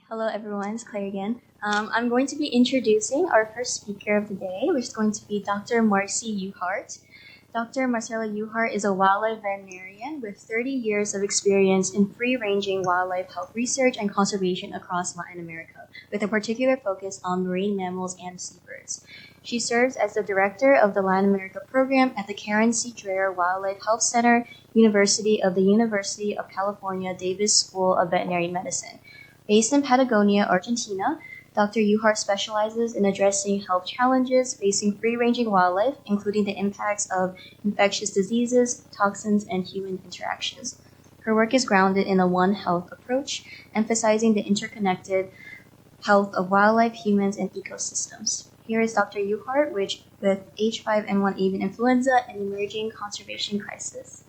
Hello everyone, it's Claire again. I'm going to be introducing our first speaker of the day, which is going to be Dr. Marcy Uhart. Dr. Marcela Uhart is a wildlife veterinarian with 30 years of experience in free-ranging wildlife health research and conservation across Latin America, with a particular focus on marine mammals and seabirds. She serves as the director of the Latin America program at the Karen C. Drayer Wildlife Health Center, University of California, Davis School of Veterinary Medicine. Based in Patagonia, Argentina, Dr. Uhart specializes in addressing health challenges facing free-ranging wildlife, including the impacts of infectious diseases, toxins, and human interactions. Her work is grounded in a One Health approach, emphasizing the interconnected health of wildlife, humans, and ecosystems. Here is Dr. Uhart with H5N1 Avian Influenza and emerging conservation crisis.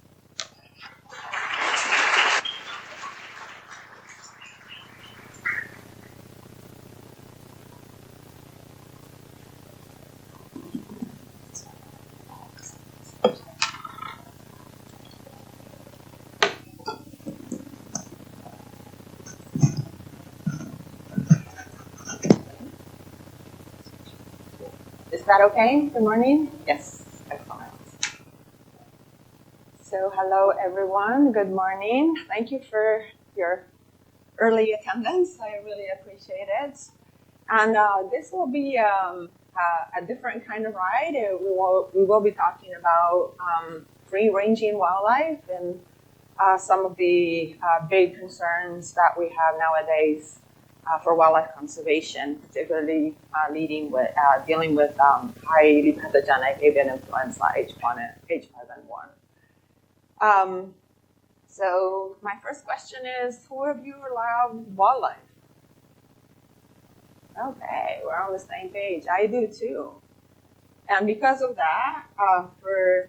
Is that okay? Good morning? Yes, excellent. So hello everyone, good morning. Thank you for your early attendance. I really appreciate it. And this will be a different kind of ride. We will be talking about free-ranging wildlife and some of the big concerns that we have nowadays for wildlife conservation, particularly dealing with highly pathogenic avian influenza H5N1. So my first question is, who of you love wildlife? Okay, we're on the same page. I do too. And because of that, for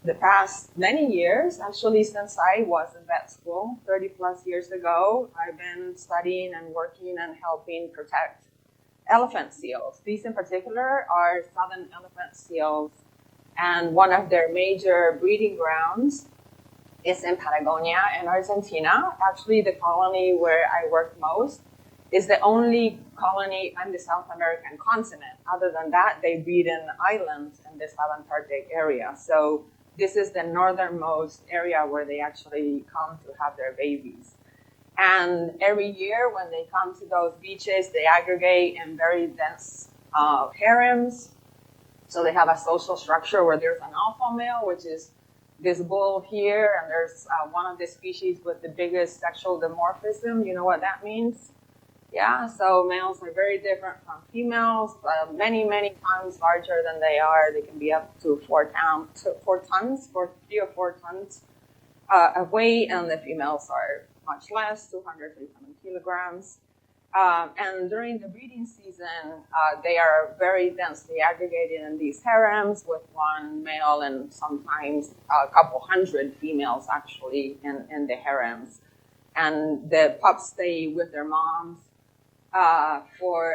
the past many years, actually since I was in vet school 30 plus years ago, I've been studying and working and helping protect elephant seals. These in particular are southern elephant seals, and one of their major breeding grounds is in Patagonia in Argentina. Actually, the colony where I work most is the only colony on the South American continent. Other than that, they breed in islands in the Antarctic area. So this is the northernmost area where they actually come to have their babies. And every year when they come to those beaches, they aggregate in very dense harems. So they have a social structure where there's an alpha male, which is this bull here, and there's one of the species with the biggest sexual dimorphism. You know what that means? Yeah, so males are very different from females, many, many times larger than they are. They can be up to 3 or 4 tons of weight, and the females are much less, 200, 300 kilograms. And during the breeding season, they are very densely aggregated in these harems with one male and sometimes a couple hundred females actually in the harems. And the pups stay with their moms for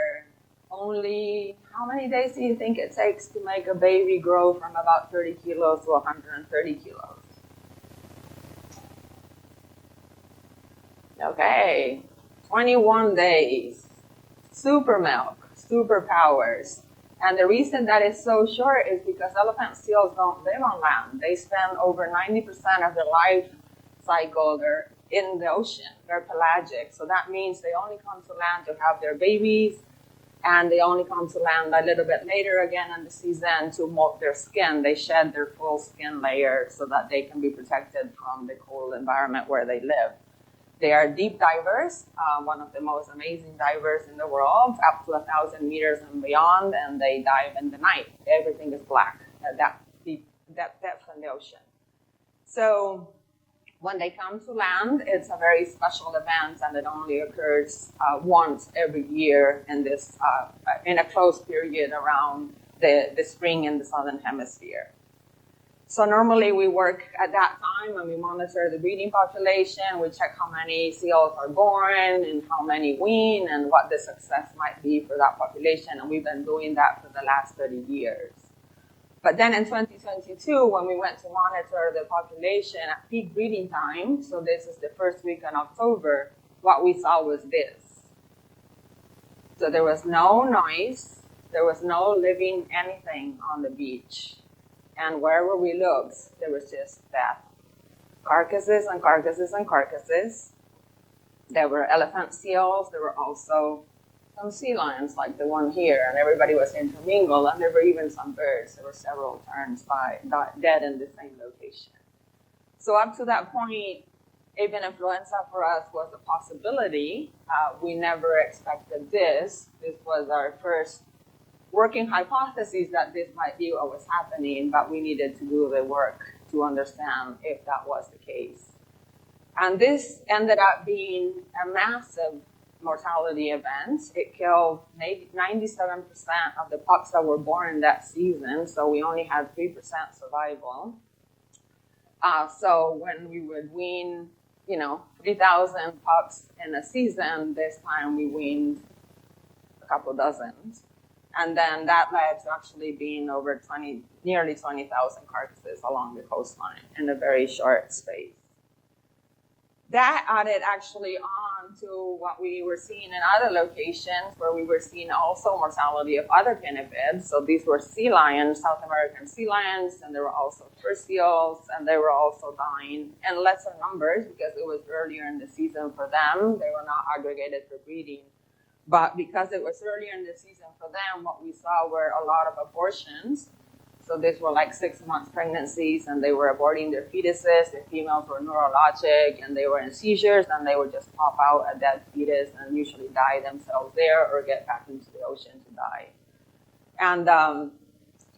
only, how many days do you think it takes to make a baby grow from about 30 kilos to 130 kilos? Okay, 21 days. Super milk, superpowers. And the reason that it's so short is because elephant seals don't live on land. They spend over 90% of their life cycle in the ocean. They're pelagic. So that means they only come to land to have their babies, and they only come to land a little bit later again in the season to molt their skin. They shed their full skin layer so that they can be protected from the cold environment where they live. They are deep divers, one of the most amazing divers in the world, up to 1,000 meters and beyond, and they dive in the night. Everything is black at that depth in the ocean. So when they come to land, it's a very special event, and it only occurs once every year in this in a closed period around the spring in the southern hemisphere. So normally we work at that time and we monitor the breeding population. We check how many seals are born and how many wean and what the success might be for that population. And we've been doing that for the last 30 years. But then in 2022, when we went to monitor the population at peak breeding time, so this is the first week in October, what we saw was this. So there was no noise, there was no living anything on the beach. And wherever we looked, there was just death. Carcasses and carcasses and carcasses. There were elephant seals, there were also some sea lions like the one here, and everybody was intermingled, and there were even some birds. There were several terns dead in the same location. So up to that point, avian influenza for us was a possibility. We never expected this. This was our first working hypothesis that this might be what was happening, but we needed to do the work to understand if that was the case. And this ended up being a massive mortality event. It killed 97% of the pups that were born that season, so we only had 3% survival. So when we would wean, 3,000 pups in a season, this time we weaned a couple dozens. And then that led to actually being over nearly 20,000 carcasses along the coastline in a very short space. That added actually on to what we were seeing in other locations where we were seeing also mortality of other canids. So these were sea lions, South American sea lions, and there were also fur seals, and they were also dying in lesser numbers because it was earlier in the season for them. They were not aggregated for breeding. But because it was earlier in the season for them, what we saw were a lot of abortions. So these were like 6-month pregnancies, and they were aborting their fetuses. The females were neurologic, and they were in seizures, and they would just pop out a dead fetus and usually die themselves there or get back into the ocean to die. And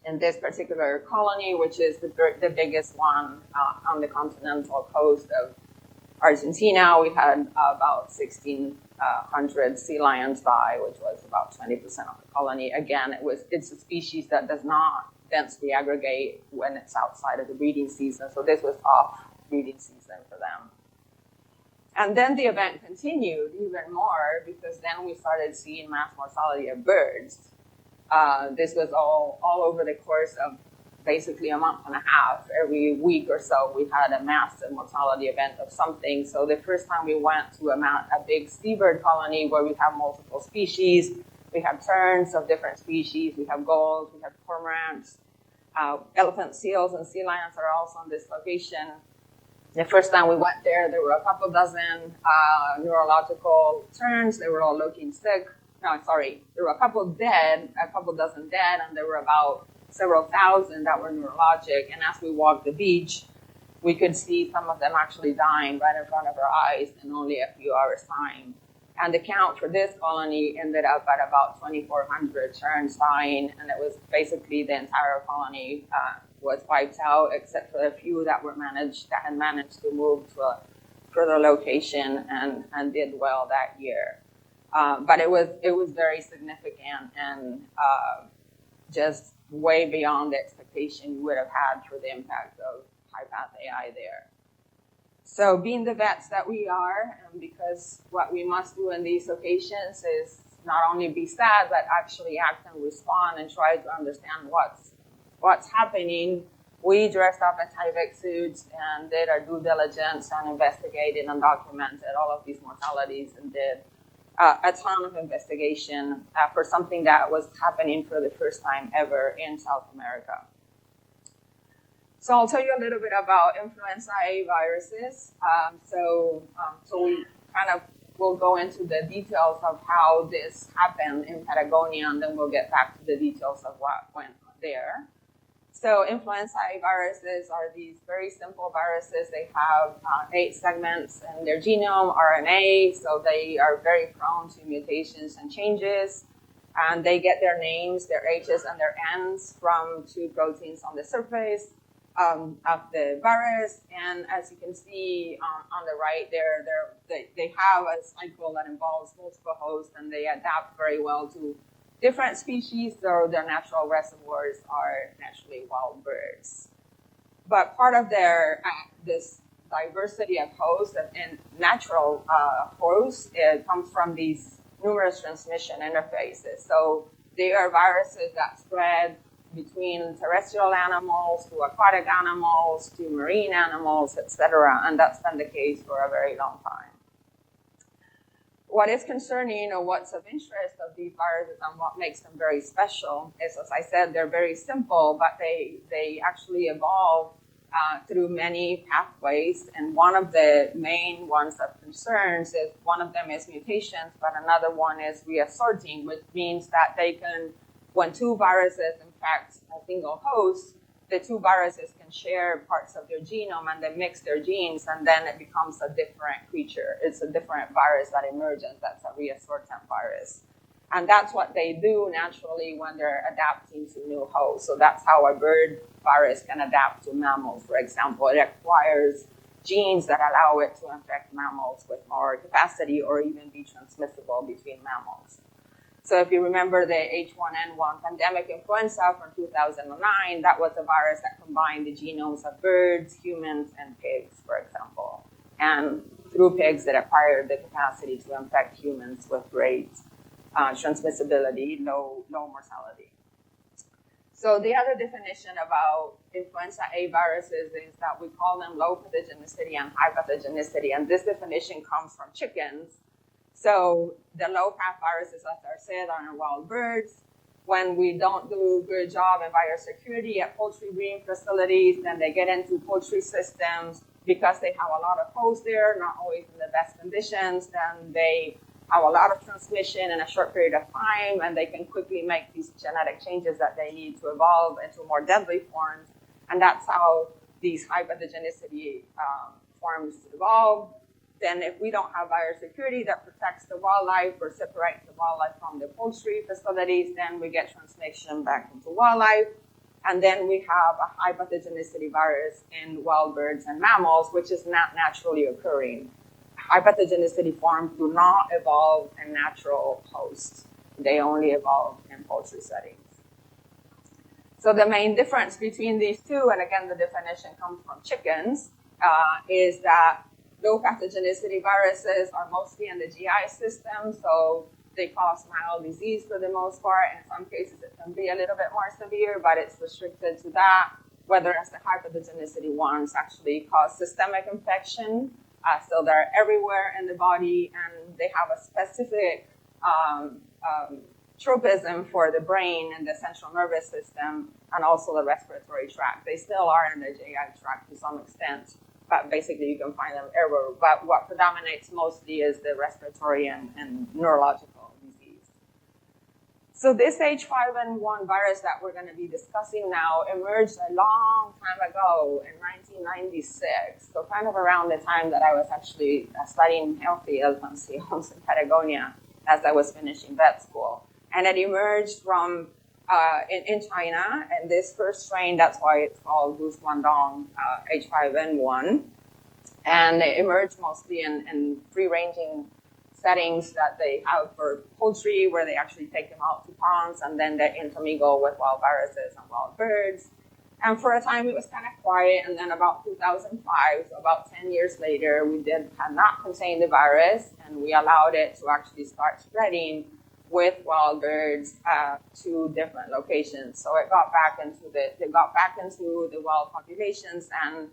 in this particular colony, which is the biggest one on the continental coast of Argentina, we had about 1,600 sea lions die, which was about 20% of the colony. Again, it's a species that does not densely aggregate when it's outside of the breeding season. So this was off breeding season for them. And then the event continued even more because then we started seeing mass mortality of birds. This was all over the course of basically a month and a half. Every week or so, we had a massive mortality event of something. So the first time we went to a big seabird colony where we have multiple species, we have terns of different species, we have gulls, we have cormorants, elephant seals and sea lions are also on this location. The first time we went there were a couple dozen neurological terns. They were all looking sick. No, sorry, there were a couple dozen dead, and there were about several thousand that were neurologic. And as we walked the beach, we could see some of them actually dying right in front of our eyes in only a few hours' time. And the count for this colony ended up at about 2,400 terns dying, and it was basically the entire colony was wiped out, except for a few that had managed to move to a further location and did well that year. But it was very significant and just way beyond the expectation you would have had for the impact of high-path AI there. So being the vets that we are, and because what we must do in these occasions is not only be sad, but actually act and respond and try to understand what's happening, we dressed up in Tyvek suits and did our due diligence and investigated and documented all of these mortalities and did a ton of investigation for something that was happening for the first time ever in South America. So I'll tell you a little bit about influenza A viruses. So we kind of will go into the details of how this happened in Patagonia, and then we'll get back to the details of what went there. So influenza A viruses are these very simple viruses. They have 8 segments in their genome, RNA, so they are very prone to mutations and changes. And they get their names, their H's and their N's from 2 proteins on the surface of the virus. And as you can see on the right there, they have a cycle that involves multiple hosts, and they adapt very well to different species, though their natural reservoirs are naturally wild birds. But part of their this diversity of hosts and natural hosts, it comes from these numerous transmission interfaces. So they are viruses that spread between terrestrial animals to aquatic animals to marine animals, etc. And that's been the case for a very long time. what is concerning or what's of interest of these viruses and what makes them very special is, as I said, they're very simple, but they actually evolve through many pathways. And one of the main ones of concerns is one of them is mutations, but another one is reassorting, which means that they can, when two viruses infect a single host, the two viruses can share parts of their genome and they mix their genes, and then it becomes a different creature. It's a different virus that emerges. That's a reassortant virus. And that's what they do naturally when they're adapting to new hosts. So that's how a bird virus can adapt to mammals, for example. It acquires genes that allow it to infect mammals with more capacity or even be transmissible between mammals. So if you remember the H5N1 pandemic influenza from 2009, that was a virus that combined the genomes of birds, humans, and pigs, for example. And through pigs, it acquired the capacity to infect humans with great transmissibility, low mortality. So the other definition about influenza A viruses is that we call them low pathogenicity and high pathogenicity, and this definition comes from chickens. So the low-path viruses, as I said, are in wild birds. When we don't do a good job in biosecurity at poultry breeding facilities, then they get into poultry systems because they have a lot of hosts there, not always in the best conditions. Then they have a lot of transmission in a short period of time, and they can quickly make these genetic changes that they need to evolve into more deadly forms. And that's how these high pathogenicity forms evolve. Then if we don't have biosecurity that protects the wildlife or separates the wildlife from the poultry facilities, then we get transmission back into wildlife. And then we have a high pathogenicity virus in wild birds and mammals, which is not naturally occurring. High pathogenicity forms do not evolve in natural hosts. They only evolve in poultry settings. So the main difference between these two, and again, the definition comes from chickens, is that low pathogenicity viruses are mostly in the GI system, so they cause mild disease for the most part. In some cases, it can be a little bit more severe, but it's restricted to that. Whereas the high pathogenicity ones actually cause systemic infection, so they're everywhere in the body, and they have a specific tropism for the brain and the central nervous system, and also the respiratory tract. They still are in the GI tract to some extent, but basically you can find them everywhere. But what predominates mostly is the respiratory and neurological disease. So this H5N1 virus that we're going to be discussing now emerged a long time ago in 1996, so kind of around the time that I was actually studying healthy elephant seals in Patagonia as I was finishing vet school. And it emerged from in China, and this first strain, that's why it's called Guangdong H5N1. And it emerged mostly in free-ranging settings that they have for poultry, where they actually take them out to ponds, and then they intermingle with wild viruses and wild birds. And for a time, it was kind of quiet, and then about 2005, so about 10 years later, we had not contained the virus, and we allowed it to actually start spreading with wild birds to different locations. So it got back into the wild populations, and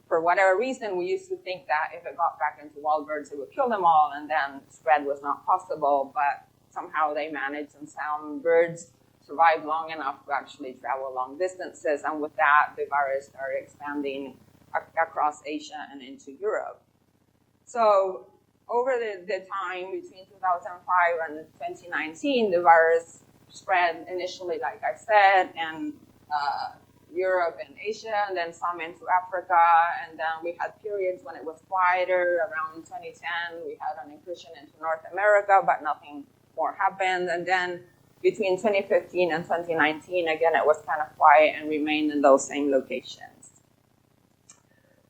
for whatever reason, we used to think that if it got back into wild birds, it would kill them all, and then spread was not possible. But somehow they managed, and some birds survived long enough to actually travel long distances, and with that, the virus started expanding across Asia and into Europe. So over the time between 2005 and 2019, the virus spread initially, like I said, in Europe and Asia, and then some into Africa, and then we had periods when it was quieter. Around 2010, we had an incursion into North America, but nothing more happened. And then between 2015 and 2019, again, it was kind of quiet and remained in those same locations.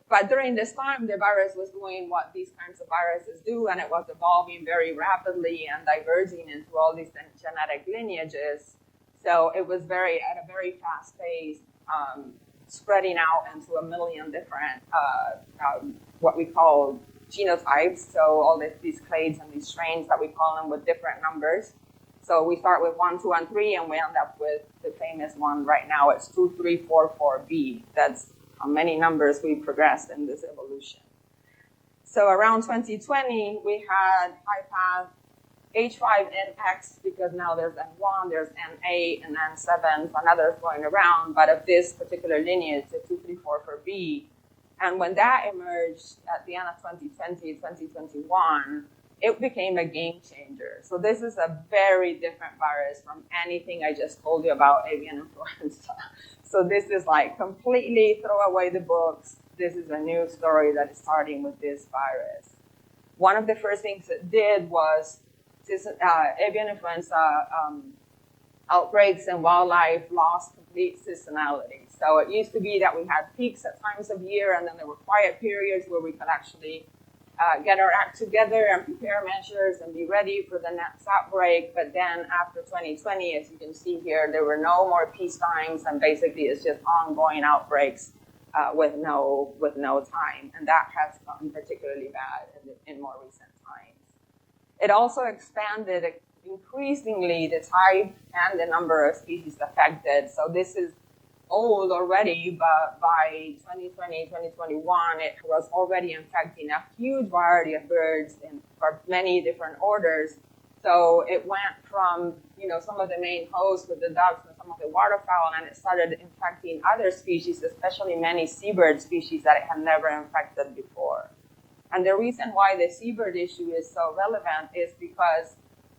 But during this time, the virus was doing what these kinds of viruses do, and it was evolving very rapidly and diverging into all these genetic lineages. So it was at a very fast pace, spreading out into a million different, what we call genotypes. So all these clades and these strains that we call them with different numbers. So we start with 1, 2, and 3, and we end up with the famous one right now. It's 2344B. That's how many numbers we progressed in this evolution. So around 2020, we had high path H5N1 because now there's N1, there's N8, and N7, and others going around, but of this particular lineage, the 234B. And when that emerged at the end of 2020, 2021, it became a game changer. So this is a very different virus from anything I just told you about avian influenza. So this is like completely throw away the books. This is a new story that is starting with this virus. One of the first things it did was this avian influenza outbreaks in wildlife lost complete seasonality. So it used to be that we had peaks at times of year, and then there were quiet periods where we could actually get our act together and prepare measures and be ready for the next outbreak. But then after 2020, as you can see here, there were no more peace times, and basically it's just ongoing outbreaks with no time. And that has gotten particularly bad in more recent times. It also expanded increasingly the type and the number of species affected. So this is old already, but by 2020, 2021, it was already infecting a huge variety of birds for many different orders. So it went from, some of the main hosts with the ducks and some of the waterfowl, and it started infecting other species, especially many seabird species that it had never infected before. And the reason why the seabird issue is so relevant is because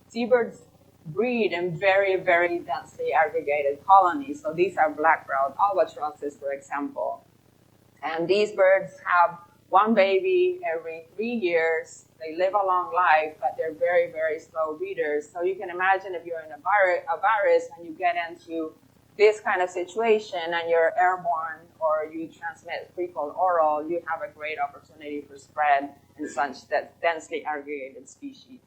seabirds breed in very, very densely aggregated colonies. So these are black-browed albatrosses, for example. And these birds have one baby every 3 years. They live a long life, but they're very, very slow breeders. So you can imagine if you're in a virus and you get into this kind of situation and you're airborne or you transmit fecal oral, you have a great opportunity for spread in such that densely aggregated species.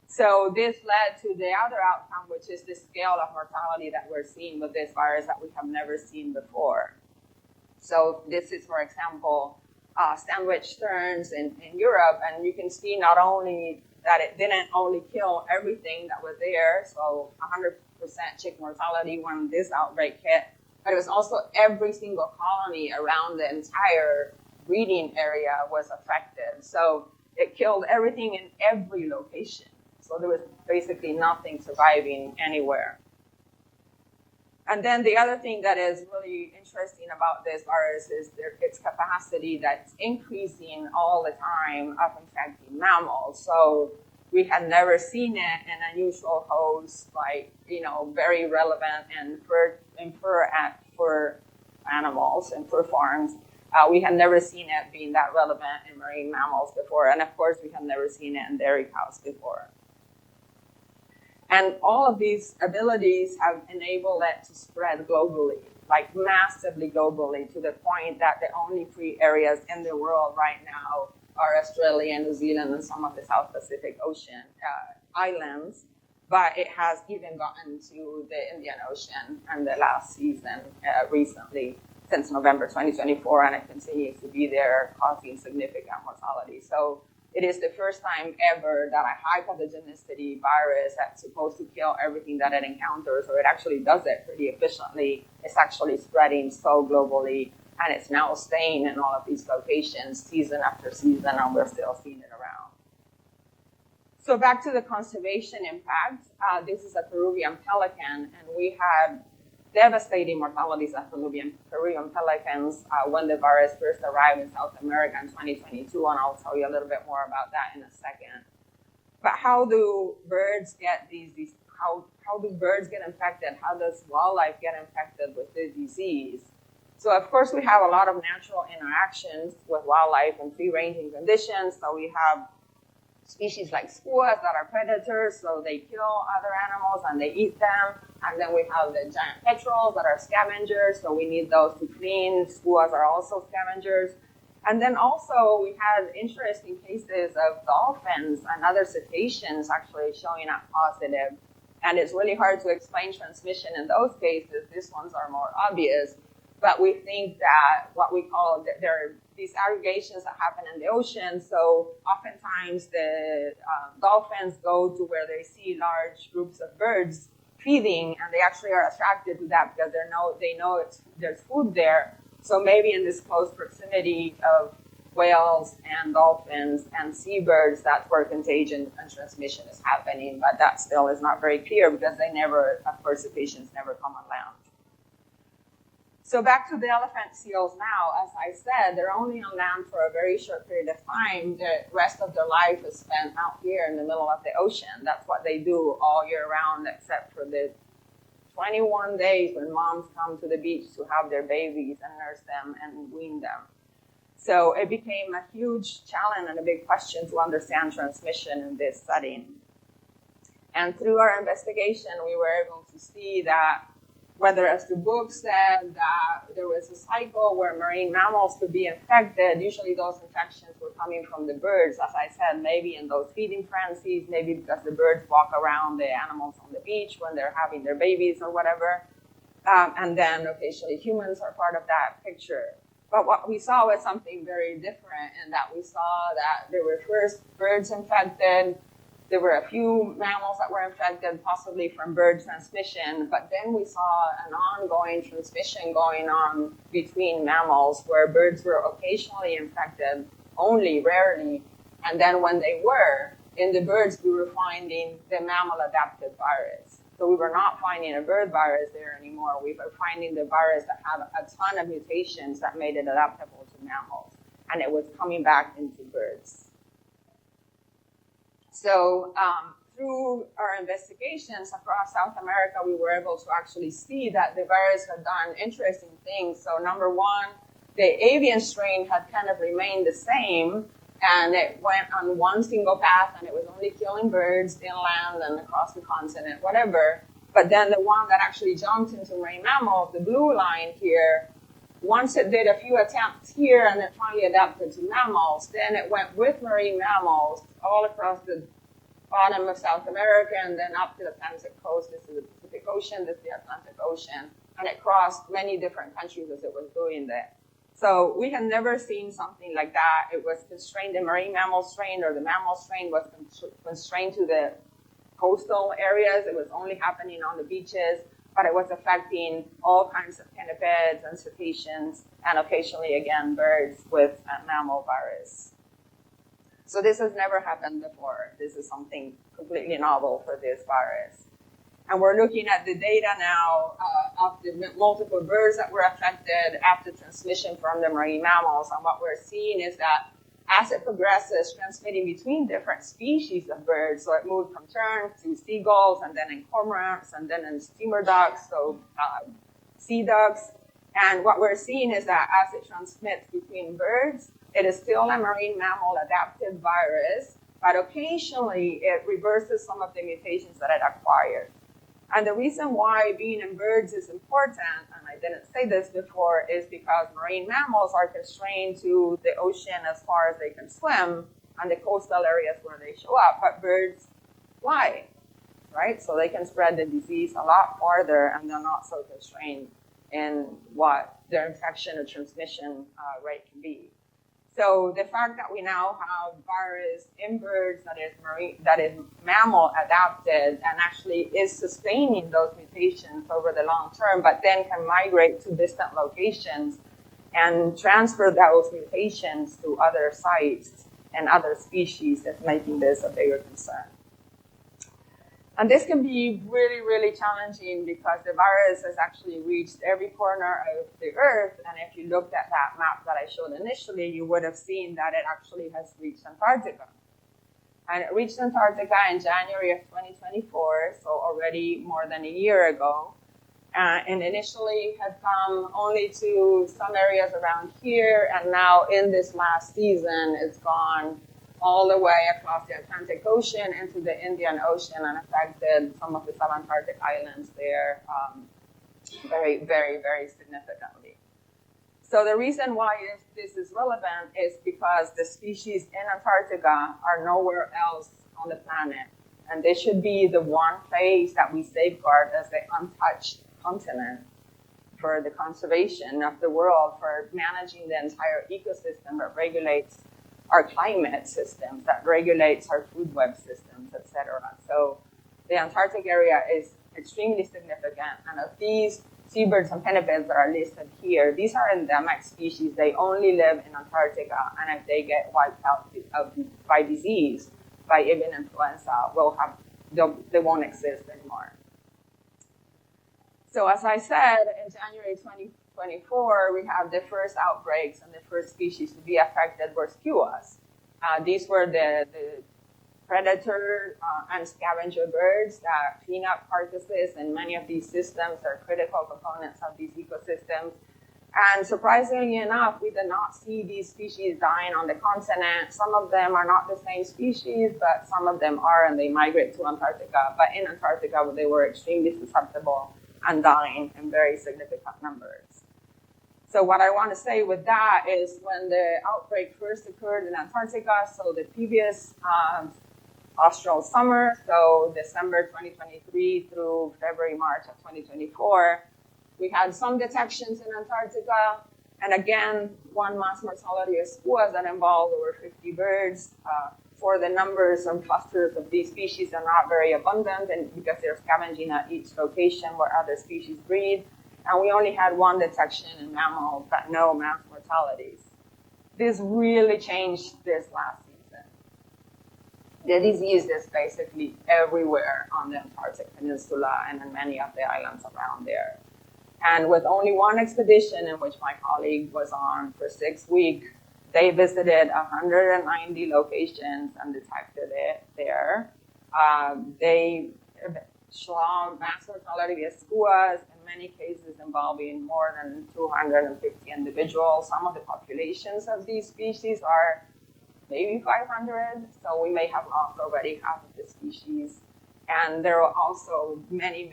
So this led to the other outcome, which is the scale of mortality that we're seeing with this virus that we have never seen before. So this is, for example, sandwich terns in Europe, and you can see not only that it didn't only kill everything that was there, so 100% chick mortality when this outbreak hit, but it was also every single colony around the entire breeding area was affected. So it killed everything in every location. So there was basically nothing surviving anywhere. And then the other thing that is really interesting about this virus is its capacity that's increasing all the time of infecting mammals. So we had never seen it in unusual hosts, like, very relevant in fur animals and fur farms. We had never seen it being that relevant in marine mammals before. And of course, we had never seen it in dairy cows before. And all of these abilities have enabled it to spread globally, like massively globally, to the point that the only free areas in the world right now are Australia, New Zealand, and some of the South Pacific Ocean islands. But it has even gotten to the Indian Ocean in the last season recently, since November 2024, and it continues to be there, causing significant mortality. So it is the first time ever that a high pathogenicity virus that's supposed to kill everything that it encounters, or it actually does it pretty efficiently, is actually spreading so globally, and it's now staying in all of these locations season after season, and we're still seeing it around. So back to the conservation impact. This is a Peruvian pelican, and we had devastating mortalities of Peruvian pelicans when the virus first arrived in South America in 2022, and I'll tell you a little bit more about that in a second. But how do birds get how do birds get infected? How does wildlife get infected with this disease? So of course we have a lot of natural interactions with wildlife in free-ranging conditions. So we have species like skuas that are predators, so they kill other animals and they eat them. And then we have the giant petrels that are scavengers, so we need those to clean. Skuas are also scavengers. And then also we had interesting cases of dolphins and other cetaceans actually showing up positive. And it's really hard to explain transmission in those cases. These ones are more obvious. But we think that what we call, there are these aggregations that happen in the ocean. So oftentimes the dolphins go to where they see large groups of birds feeding, and they actually are attracted to that because they know there's food there. So maybe in this close proximity of whales and dolphins and seabirds, that's where contagion and transmission is happening, but that still is not very clear because of course, the patients never come on land. So back to the elephant seals now, as I said, they're only on land for a very short period of time. The rest of their life is spent out here in the middle of the ocean. That's what they do all year round, except for the 21 days when moms come to the beach to have their babies and nurse them and wean them. So it became a huge challenge and a big question to understand transmission in this setting. And through our investigation, we were able to see that whether, as the book said, that there was a cycle where marine mammals could be infected, usually those infections were coming from the birds, as I said, maybe in those feeding frenzies, maybe because the birds walk around the animals on the beach when they're having their babies or whatever. And then occasionally humans are part of that picture. But what we saw was something very different in that we saw that there were first birds infected. There were a few mammals that were infected, possibly from bird transmission, but then we saw an ongoing transmission going on between mammals where birds were occasionally infected, only rarely, and then when they were, in the birds we were finding the mammal-adapted virus. So we were not finding a bird virus there anymore. We were finding the virus that had a ton of mutations that made it adaptable to mammals, and it was coming back into birds. So through our investigations across South America, we were able to actually see that the virus had done interesting things. So number one, the avian strain had kind of remained the same, and it went on one single path, and it was only killing birds inland and across the continent, whatever. But then the one that actually jumped into marine mammals, the blue line here, once it did a few attempts here and it finally adapted to mammals, then it went with marine mammals all across the bottom of South America and then up to the Atlantic coast. This is the Pacific Ocean, this is the Atlantic Ocean, and it crossed many different countries as it was doing that. So we had never seen something like that. It was constrained, the marine mammal strain or the mammal strain was constrained to the coastal areas. It was only happening on the beaches, but it was affecting all kinds of pinnipeds and cetaceans, and occasionally, again, birds with a mammal virus. So this has never happened before. This is something completely novel for this virus. And we're looking at the data now of the multiple birds that were affected after transmission from the marine mammals. And what we're seeing is that as it progresses, transmitting between different species of birds, so it moved from terns to seagulls, and then in cormorants, and then in steamer ducks, so sea ducks. And what we're seeing is that as it transmits between birds, it is still a marine mammal adapted virus, but occasionally it reverses some of the mutations that it acquired. And the reason why being in birds is important, and I didn't say this before, is because marine mammals are constrained to the ocean as far as they can swim and the coastal areas where they show up, but birds fly, right? So they can spread the disease a lot farther, and they're not so constrained in what their infection or transmission rate can be. So the fact that we now have virus in birds that is mammal adapted and actually is sustaining those mutations over the long term, but then can migrate to distant locations and transfer those mutations to other sites and other species is making this a bigger concern. And this can be really, really challenging because the virus has actually reached every corner of the Earth. And if you looked at that map that I showed initially, you would have seen that it actually has reached Antarctica. And it reached Antarctica in January of 2024, so already more than a year ago. And initially had come only to some areas around here, and now in this last season, it's gone all the way across the Atlantic Ocean into the Indian Ocean and affected some of the subantarctic islands there very, very, very significantly. So the reason why this is relevant is because the species in Antarctica are nowhere else on the planet. And they should be the one place that we safeguard as the untouched continent for the conservation of the world, for managing the entire ecosystem that regulates our climate systems, that regulates our food web systems, etc. So the Antarctic area is extremely significant. And of these seabirds and pinnipeds that are listed here, these are endemic species. They only live in Antarctica, and if they get wiped out by disease, by avian influenza, they won't exist anymore. So as I said, in January 2024, we had the first outbreaks, and the first species to be affected were skuas. These were the predator and scavenger birds that clean up carcasses, and many of these systems are critical components of these ecosystems. And surprisingly enough, we did not see these species dying on the continent. Some of them are not the same species, but some of them are, and they migrate to Antarctica. But in Antarctica, they were extremely susceptible and dying in very significant numbers. So what I want to say with that is when the outbreak first occurred in Antarctica, so the previous austral summer, so December 2023 through February, March of 2024, we had some detections in Antarctica, and again, one mass mortality of skuas that involved over 50 birds. For the numbers and clusters of these species are not very abundant, and because they're scavenging at each location where other species breed. And we only had one detection in mammals, but no mass mortalities. This really changed this last season. The disease is basically everywhere on the Antarctic Peninsula and in many of the islands around there. And with only one expedition in which my colleague was on for 6 weeks, they visited 190 locations and detected it there. They saw mass mortality of skuas, in many cases involving more than 250 individuals. Some of the populations of these species are maybe 500, so we may have lost already half of the species. And there are also many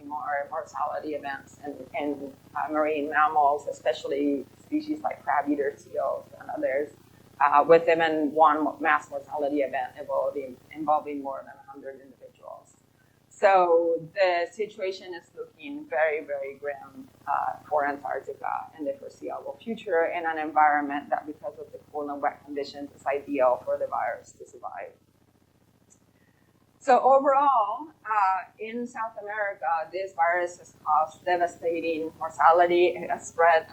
more mortality events in marine mammals, especially species like crab-eater seals and others, with even one mass mortality event involving more than 100 individuals. So the situation is looking very grim for Antarctica in the foreseeable future in an environment that, because of the cool and wet conditions, is ideal for the virus to survive. So overall, in South America, this virus has caused devastating mortality. It has spread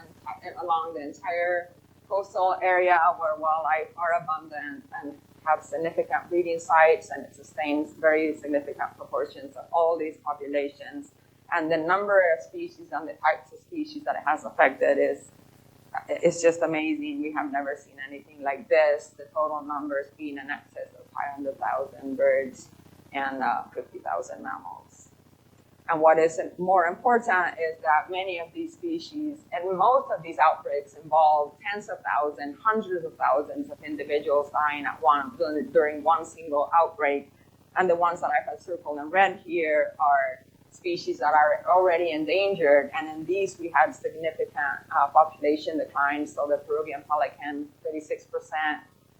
along the entire coastal area where wildlife are abundant and have significant breeding sites, and it sustains very significant proportions of all these populations. And the number of species and the types of species that it has affected is just amazing. We have never seen anything like this. The total numbers being in excess of 500,000 birds and 50,000 mammals. And what is more important is that many of these species, and most of these outbreaks, involve tens of thousands, hundreds of thousands of individuals dying during one single outbreak. And the ones that I have circled in red here are species that are already endangered. And in these, we had significant population decline. So the Peruvian pelican, 36%.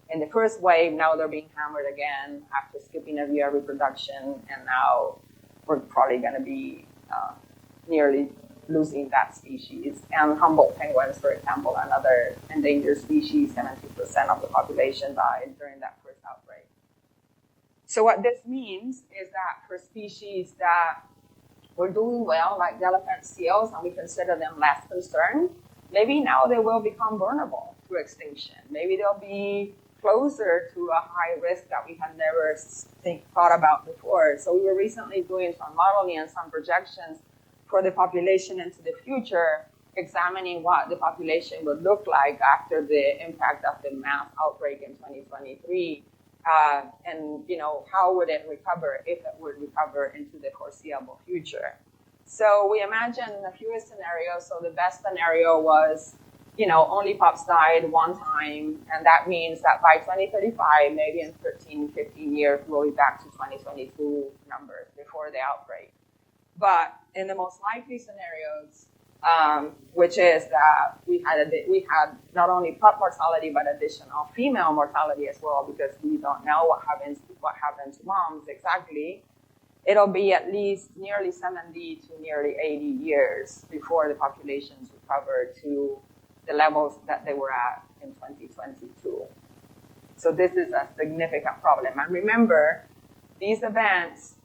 In the first wave, now they're being hammered again after skipping a year of reproduction, and now we're probably going to be nearly losing that species. And Humboldt penguins, for example, another endangered species, 70% of the population died during that first outbreak. So what this means is that for species that were doing well, like the elephant seals, and we consider them less concerned, maybe now they will become vulnerable to extinction. Maybe they'll be closer to a high risk that we had never thought about before. So we were recently doing some modeling and some projections for the population into the future, examining what the population would look like after the impact of the mass outbreak in 2023, and how would it recover, if it would recover into the foreseeable future. So we imagined a few scenarios. So the best scenario was only pups died one time, and that means that by 2035, maybe in 13, 15 years, we'll be back to 2022 numbers before the outbreak. But in the most likely scenarios, which is that we had not only pup mortality, but additional female mortality as well, because we don't know what happens to moms exactly, it'll be at least nearly 70 to nearly 80 years before the populations recover to the levels that they were at in 2022. So this is a significant problem. And remember, these events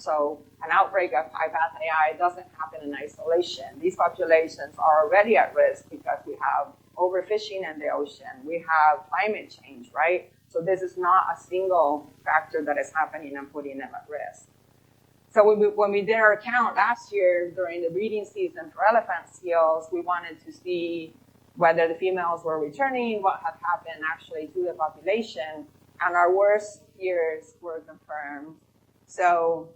So an outbreak of H5N1 doesn't happen in isolation. These populations are already at risk because we have overfishing in the ocean. We have climate change, right? So this is not a single factor that is happening and putting them at risk. So when we did our count last year during the breeding season for elephant seals, we wanted to see whether the females were returning, what had happened actually to the population, and our worst fears were confirmed. So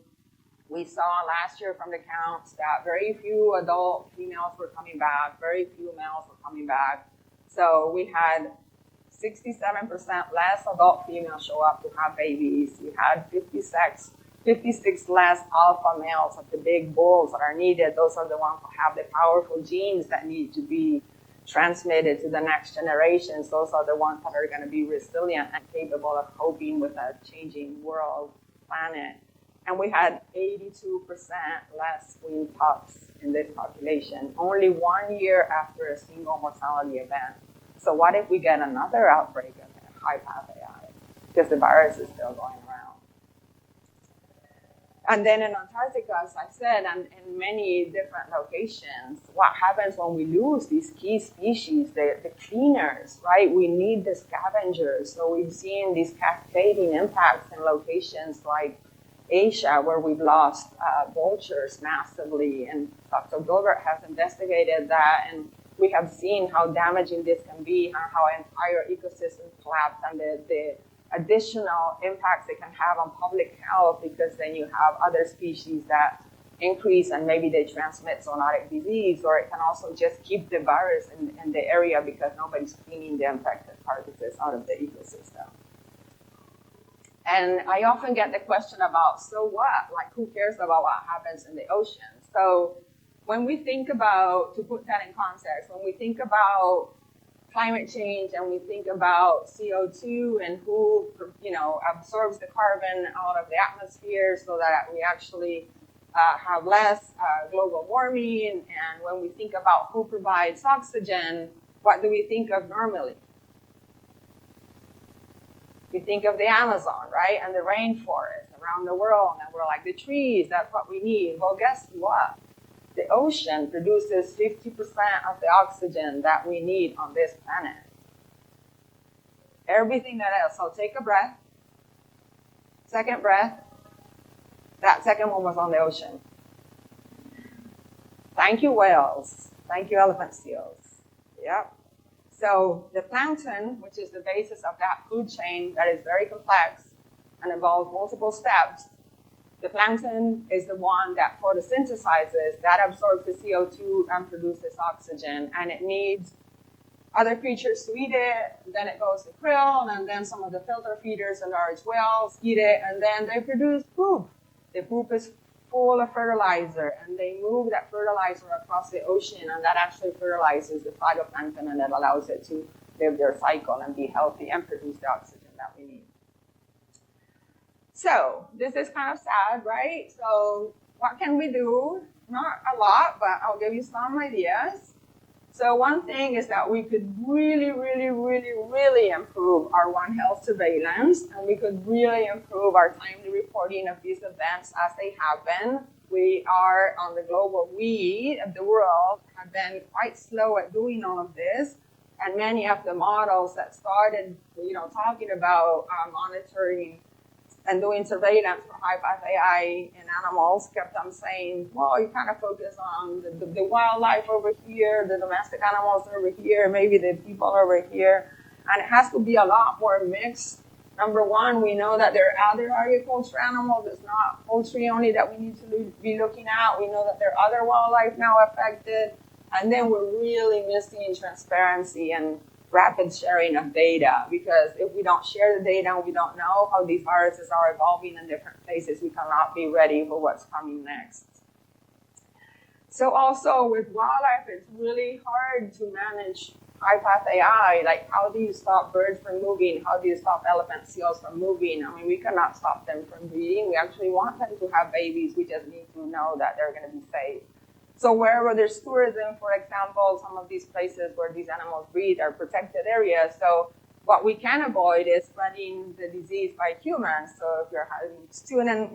we saw last year from the counts that very few adult females were coming back, very few males were coming back. So we had 67% less adult females show up to have babies. We had 56 less alpha males of the big bulls that are needed. Those are the ones who have the powerful genes that need to be transmitted to the next generations. Those are the ones that are going to be resilient and capable of coping with a changing world, planet. And we had 82% less queen pups in this population, only 1 year after a single mortality event. So what if we get another outbreak of H5N1? Because the virus is still going around. And then in Antarctica, as I said, and in many different locations, what happens when we lose these key species, the cleaners, right? We need the scavengers. So we've seen these cascading impacts in locations like Asia, where we've lost vultures massively. And Dr. Gilbert has investigated that, and we have seen how damaging this can be and how entire ecosystems collapse and the additional impacts it can have on public health, because then you have other species that increase and maybe they transmit zoonotic disease, or it can also just keep the virus in the area because nobody's cleaning the infected carcasses out of the ecosystem. And I often get the question about, so what? Like, who cares about what happens in the ocean? So when we think about, to put that in context, when we think about climate change and we think about CO2 and who, absorbs the carbon out of the atmosphere so that we actually have less global warming, and when we think about who provides oxygen, what do we think of normally? We think of the Amazon, right, and the rainforest around the world, and we're like, the trees, that's what we need. Well, guess what? The ocean produces 50% of the oxygen that we need on this planet. Everything that else. So take a breath. Second breath. That second one was on the ocean. Thank you, whales. Thank you, elephant seals. Yep. So the plankton, which is the basis of that food chain that is very complex and involves multiple steps, the plankton is the one that photosynthesizes, that absorbs the CO2 and produces oxygen, and it needs other creatures to eat it. Then it goes to krill, and then some of the filter feeders and large whales eat it, and then they produce poop. The poop is full of fertilizer, and they move that fertilizer across the ocean, and that actually fertilizes the phytoplankton, and that allows it to live their cycle and be healthy and produce the oxygen that we need. So this is kind of sad, right? So what can we do? Not a lot, but I'll give you some ideas. So one thing is that we could really improve our One Health surveillance, and we could really improve our timely reporting of these events as they happen. We are on the global, we of the world have been quite slow at doing all of this, and many of the models that started, talking about monitoring and doing surveillance for H5N1 in animals kept on saying, well, you kind of focus on the wildlife over here, the domestic animals over here, maybe the people over here. And it has to be a lot more mixed. Number one, we know that there are other agriculture animals. It's not poultry only that we need to be looking at. We know that there are other wildlife now affected. And then we're really missing transparency and rapid sharing of data, because if we don't share the data and we don't know how these viruses are evolving in different places, we cannot be ready for what's coming next. So also with wildlife, it's really hard to manage H5N1. Like, how do you stop birds from moving? How do you stop elephant seals from moving? I mean, we cannot stop them from breeding. We actually want them to have babies. We just need to know that they're going to be safe. So wherever there's tourism, for example, some of these places where these animals breed are protected areas. So What we can avoid is spreading the disease by humans. So if you're having student,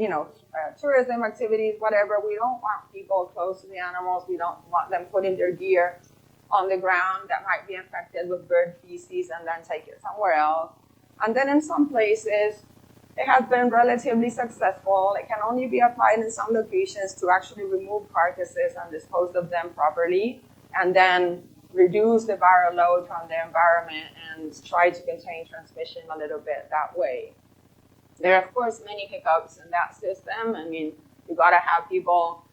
tourism activities, whatever, we don't want people close to the animals. We don't want them putting their gear on the ground that might be infected with bird feces and then take it somewhere else. And then in some places, it has been relatively successful. It can only be applied in some locations to actually remove carcasses and dispose of them properly, and then reduce the viral load from the environment and try to contain transmission a little bit that way. There are, of course, many hiccups in that system. I mean, you got to have people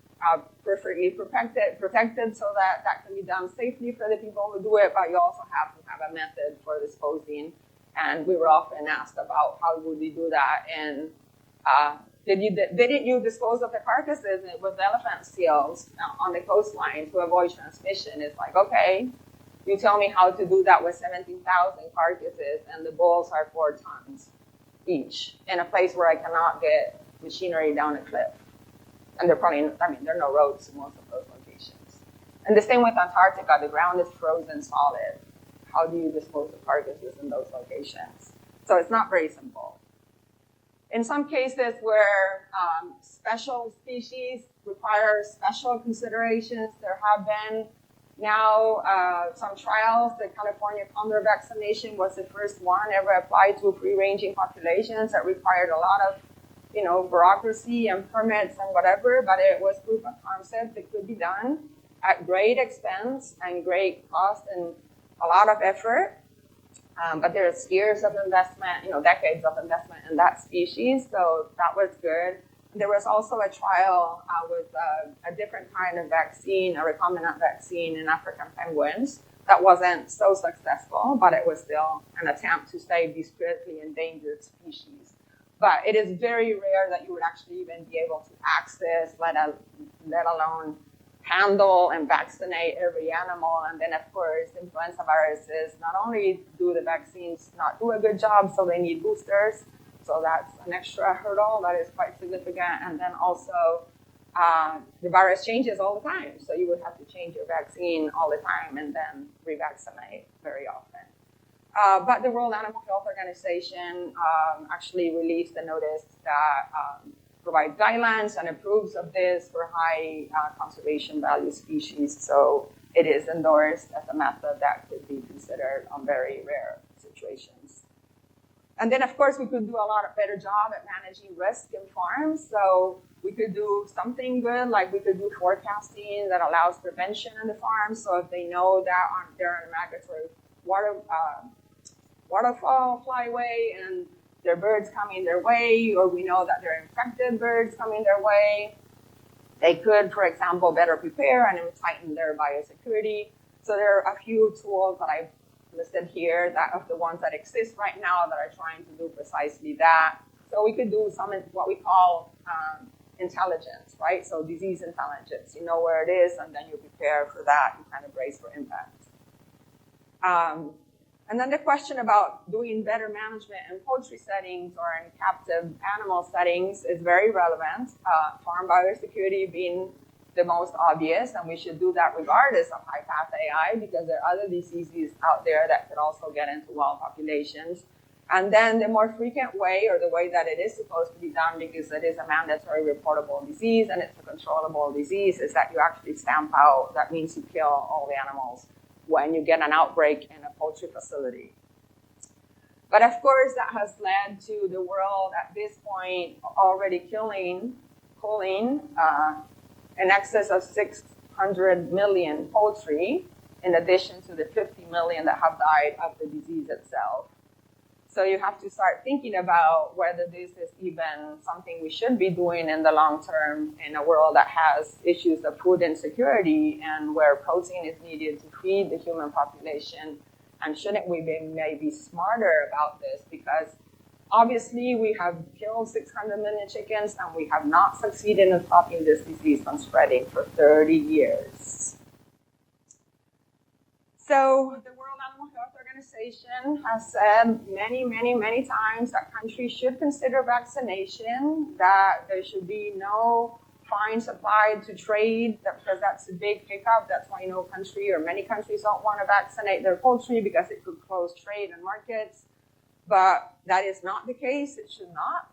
perfectly protected so that that can be done safely for the people who do it, but you also have to have a method for disposing. And we were often asked about how would we do that, and didn't you dispose of the carcasses with elephant seals on the coastline to avoid transmission? It's like, okay, you tell me how to do that with 17,000 carcasses, and the bulls are 4 tons each in a place where I cannot get machinery down a cliff. And there are no roads to most of those locations. And the same with Antarctica, the ground is frozen solid. How do you dispose of carcasses in those locations? So it's not very simple. In some cases where special species require special considerations, there have been now some trials. The California condor vaccination was the first one ever applied to free-ranging populations that required a lot of bureaucracy and permits and whatever, but it was proof of concept. It could be done at great expense and great cost and a lot of effort. But there's years of investment, decades of investment in that species, so that was good. There was also a trial with a different kind of vaccine, a recombinant vaccine in African penguins that wasn't so successful, but it was still an attempt to save these critically endangered species. But it is very rare that you would actually even be able to access, let alone handle and vaccinate every animal. And then, of course, influenza viruses, not only do the vaccines not do a good job, so they need boosters. So that's an extra hurdle that is quite significant. And then also, the virus changes all the time. So you would have to change your vaccine all the time and then revaccinate very often. But the World Animal Health Organization actually released a notice that provides guidelines and approves of this for high conservation value species. So it is endorsed as a method that could be considered on very rare situations. And then, of course, we could do a lot better job at managing risk in farms. So we could do something good, like we could do forecasting that allows prevention in the farm. So if they know that they're on a migratory waterfall flyway and there are birds coming their way, or we know that there are infected birds coming their way, they could, for example, better prepare and tighten their biosecurity. So there are a few tools that I've listed here that of the ones that exist right now that are trying to do precisely that. So we could do some what we call intelligence, right? So disease intelligence. You know where it is, and then you prepare for that. You kind of brace for impact. And then the question about doing better management in poultry settings or in captive animal settings is very relevant. Farm biosecurity being the most obvious, and we should do that regardless of high-path AI because there are other diseases out there that could also get into wild populations. And then the more frequent way, or the way that it is supposed to be done because it is a mandatory reportable disease and it's a controllable disease, is that you actually stamp out. That means you kill all the animals when you get an outbreak in a poultry facility. But of course, that has led to the world at this point already culling in excess of 600 million poultry, in addition to the 50 million that have died of the disease itself. So you have to start thinking about whether this is even something we should be doing in the long term in a world that has issues of food insecurity and where protein is needed to feed the human population. And shouldn't we be maybe smarter about this? Because obviously we have killed 600 million chickens and we have not succeeded in stopping this disease from spreading for 30 years. So the World Animal Health Organization has said many, many, many times that countries should consider vaccination, that there should be no fines applied to trade, because that's a big hiccup. That's why no country or many countries don't want to vaccinate their poultry, because it could close trade and markets. But that is not the case. It should not.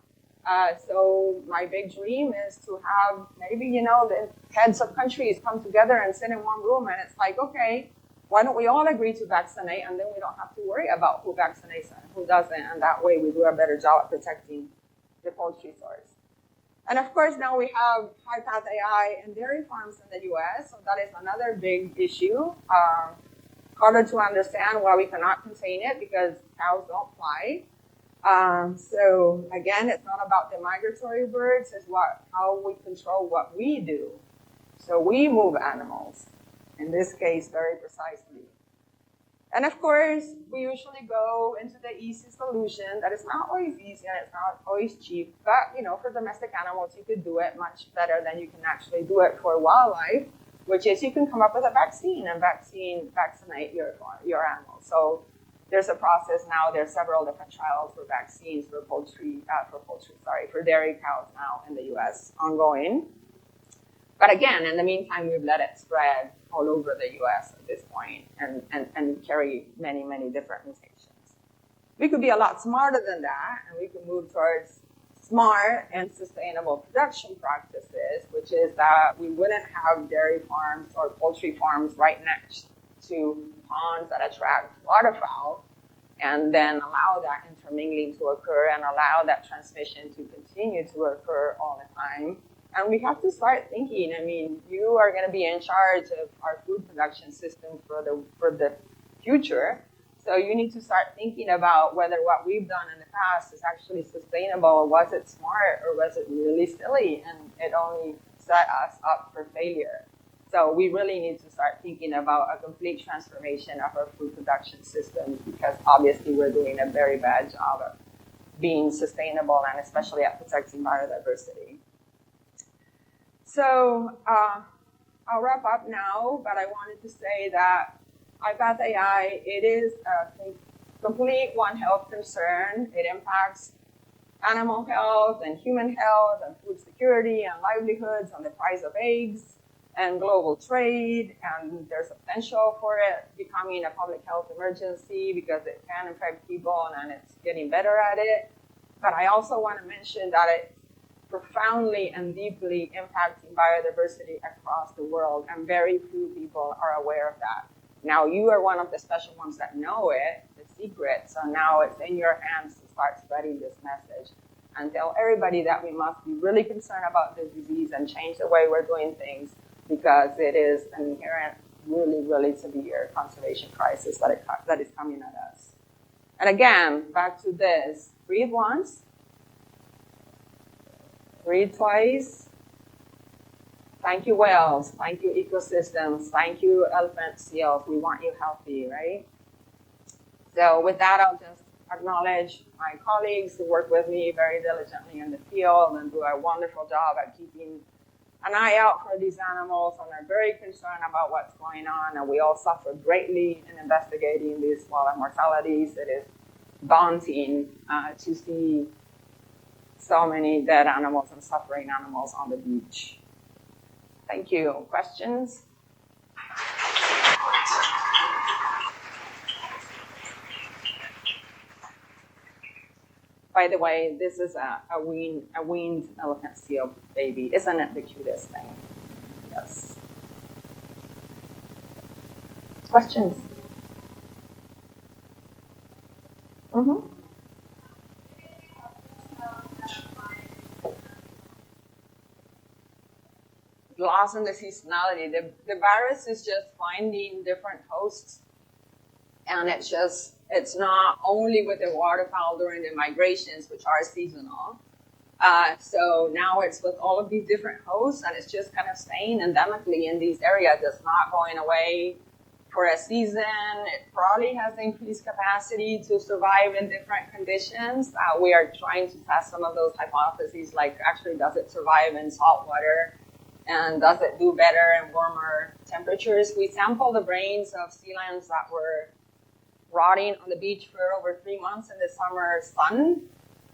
So my big dream is to have maybe, the heads of countries come together and sit in one room, and it's like, okay, why don't we all agree to vaccinate, and then we don't have to worry about who vaccinates and who doesn't, and that way we do a better job at protecting the poultry source. And of course, now we have high-path AI and dairy farms in the US, so that is another big issue. Harder to understand why we cannot contain it, because cows don't fly. So again, it's not about the migratory birds, it's how we control what we do. So we move animals, in this case, very precisely. And of course, we usually go into the easy solution. That is not always easy and it's not always cheap, but for domestic animals, you could do it much better than you can actually do it for wildlife, which is you can come up with a vaccine and vaccinate your animals. So there's a process now. There's several different trials for vaccines for dairy cows now in the U.S. ongoing. But again, in the meantime, we've let it spread all over the U.S. at this point and carry many, many different mutations. We could be a lot smarter than that, and we could move towards smart and sustainable production practices, which is that we wouldn't have dairy farms or poultry farms right next to ponds that attract waterfowl, and then allow that intermingling to occur and allow that transmission to continue to occur all the time. And we have to start thinking, you are going to be in charge of our food production system for the future. So you need to start thinking about whether what we've done in the past is actually sustainable. Was it smart or was it really silly? And it only set us up for failure. So we really need to start thinking about a complete transformation of our food production systems, because obviously we're doing a very bad job of being sustainable and especially at protecting biodiversity. So I'll wrap up now, but I wanted to say that high-path AI, it is a complete One Health concern. It impacts animal health and human health and food security and livelihoods and the price of eggs and global trade. And there's a potential for it becoming a public health emergency because it can affect people and it's getting better at it. But I also want to mention that it's profoundly and deeply impacting biodiversity across the world, and very few people are aware of that. Now, you are one of the special ones that know it, the secret, so now it's in your hands to start spreading this message and tell everybody that we must be really concerned about this disease and change the way we're doing things, because it is an inherent, really, really severe conservation crisis that is coming at us. And again, back to this, breathe once, breathe twice. Thank you, whales. Thank you, ecosystems. Thank you, elephant seals. We want you healthy, right? So with that, I'll just acknowledge my colleagues who work with me very diligently in the field and do a wonderful job at keeping an eye out for these animals and are very concerned about what's going on. And we all suffer greatly in investigating these wildlife mortalities. It is daunting to see so many dead animals and suffering animals on the beach. Thank you. Questions? By the way, this is a weaned elephant seal baby. Isn't it the cutest thing? Yes. Questions? Mm-hmm. Loss in the seasonality. The virus is just finding different hosts, and it's not only with the waterfowl during the migrations, which are seasonal. So now it's with all of these different hosts, and it's just kind of staying endemically in these areas. It's not going away for a season. It probably has increased capacity to survive in different conditions. We are trying to test some of those hypotheses, like actually does it survive in salt water? And does it do better in warmer temperatures? We sampled the brains of sea lambs that were rotting on the beach for over 3 months in the summer sun.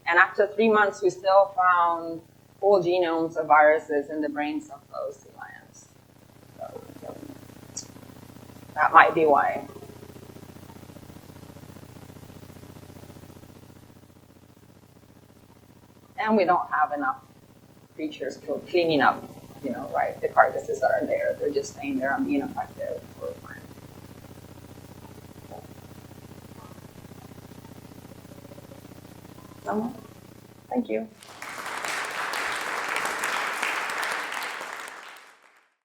And after 3 months, we still found whole genomes of viruses in the brains of those sea lions. So that might be why. And we don't have enough creatures for cleaning up, right, the carcasses that are there. They're just staying there and being effective for a time. Someone? Thank you.